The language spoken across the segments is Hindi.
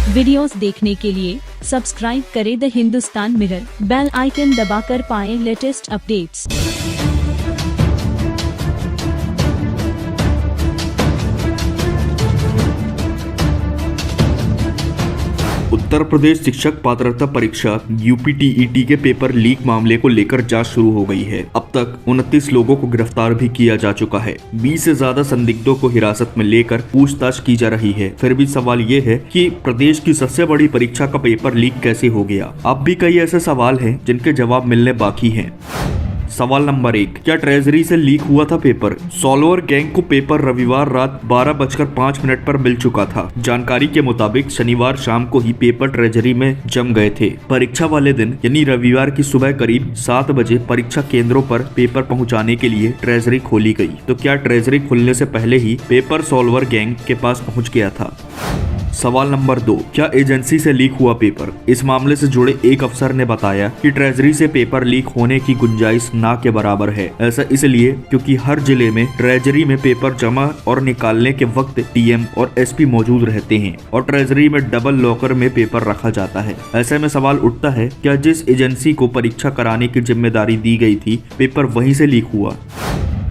वीडियोस देखने के लिए सब्सक्राइब करें the Hindustan Mirror, bell icon दबाकर पाएं लेटेस्ट अपडेट्स। उत्तर प्रदेश शिक्षक पात्रता परीक्षा यूपीटीईटी के पेपर लीक मामले को लेकर जांच शुरू हो गई है। अब तक 29 लोगों को गिरफ्तार भी किया जा चुका है। 20 से ज्यादा संदिग्धों को हिरासत में लेकर पूछताछ की जा रही है। फिर भी सवाल ये है कि प्रदेश की सबसे बड़ी परीक्षा का पेपर लीक कैसे हो गया। अब भी कई ऐसे सवाल हैं जिनके जवाब मिलने बाकी हैं। सवाल नंबर 1, क्या ट्रेजरी से लीक हुआ था पेपर? सॉल्वर गैंग को पेपर रविवार रात 12:05 पर मिल चुका था। जानकारी के मुताबिक शनिवार शाम को ही पेपर ट्रेजरी में जम गए थे। परीक्षा वाले दिन यानी रविवार की सुबह करीब 7 बजे परीक्षा केंद्रों पर पेपर पहुंचाने के लिए ट्रेजरी खोली गई। तो क्या ट्रेजरी खुलने से पहले ही पेपर सॉल्वर गैंग के पास पहुंच गया था? सवाल नंबर 2, क्या एजेंसी से लीक हुआ पेपर? इस मामले से जुड़े एक अफसर ने बताया कि ट्रेजरी से पेपर लीक होने की गुंजाइश ना के बराबर है। ऐसा इसलिए क्योंकि हर जिले में ट्रेजरी में पेपर जमा और निकालने के वक्त डीएम और एसपी मौजूद रहते हैं और ट्रेजरी में डबल लॉकर में पेपर रखा जाता है। ऐसे में सवाल उठता है, क्या जिस एजेंसी को परीक्षा कराने की जिम्मेदारी दी गई थी, पेपर वहीं से लीक हुआ?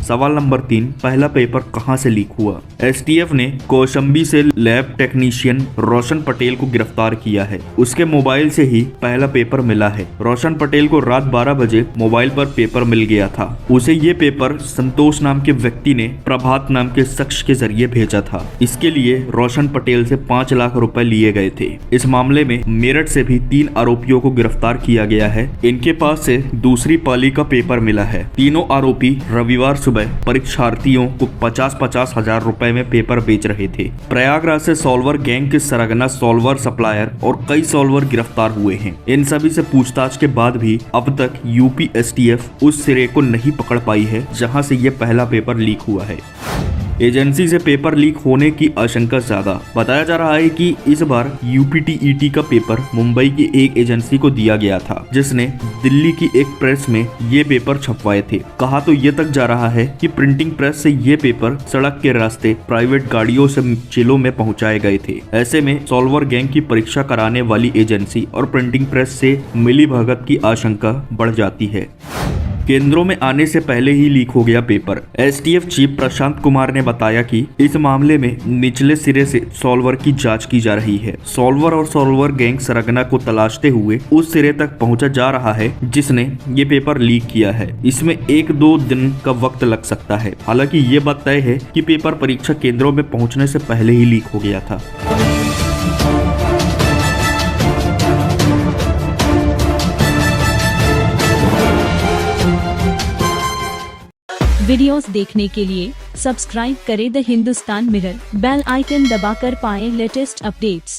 सवाल नंबर 3, पहला पेपर कहां से लीक हुआ? एसटीएफ ने कौशाम्बी से लैब टेक्नीशियन रोशन पटेल को गिरफ्तार किया है। उसके मोबाइल से ही पहला पेपर मिला है। रोशन पटेल को रात 12 बजे मोबाइल पर पेपर मिल गया था। उसे ये पेपर संतोष नाम के व्यक्ति ने प्रभात नाम के शख्स के जरिए भेजा था। इसके लिए रोशन पटेल से 5 लाख रुपए लिए गए थे। इस मामले में मेरठ से भी 3 आरोपियों को गिरफ्तार किया गया है। इनके पास से दूसरी पाली का पेपर मिला है। तीनों आरोपी रविवार सुबह परीक्षार्थियों को 50-50 हजार रुपए में पेपर बेच रहे थे। प्रयागराज से सॉल्वर गैंग के सरगना सॉल्वर सप्लायर और कई सॉल्वर गिरफ्तार हुए हैं। इन सभी से पूछताछ के बाद भी अब तक यूपी एसटीएफ उस सिरे को नहीं पकड़ पाई है जहां से ये पहला पेपर लीक हुआ है। एजेंसी से पेपर लीक होने की आशंका ज्यादा। बताया जा रहा है कि इस बार यूपीटीईटी का पेपर मुंबई की एक एजेंसी को दिया गया था, जिसने दिल्ली की एक प्रेस में ये पेपर छपवाए थे। कहा तो ये तक जा रहा है कि प्रिंटिंग प्रेस से ये पेपर सड़क के रास्ते प्राइवेट गाड़ियों से जिलों में पहुंचाए गए थे। ऐसे में सॉल्वर गैंग की परीक्षा कराने वाली एजेंसी और प्रिंटिंग प्रेस से मिलीभगत की आशंका बढ़ जाती है। केंद्रों में आने से पहले ही लीक हो गया paper. STF chief Prashant Kumar ने बताया कि इस मामले में निचले सिरे से सॉल्वर की जांच की जा रही है। सॉल्वर और सॉल्वर गैंग सरगना को तलाशते हुए उस सिरे तक पहुंचा जा रहा है जिसने ये पेपर लीक किया है। इसमें 1-2 दिन का वक्त लग सकता है। हालांकि ये बात तय है कि पेपर परीक्षा केंद्रों में पहुंचने से पहले ही लीक हो गया था। वीडियोस देखने के लिए सब्सक्राइब करें the Hindustan Mirror, bell icon दबाकर पाएं लेटेस्ट अपडेट्स।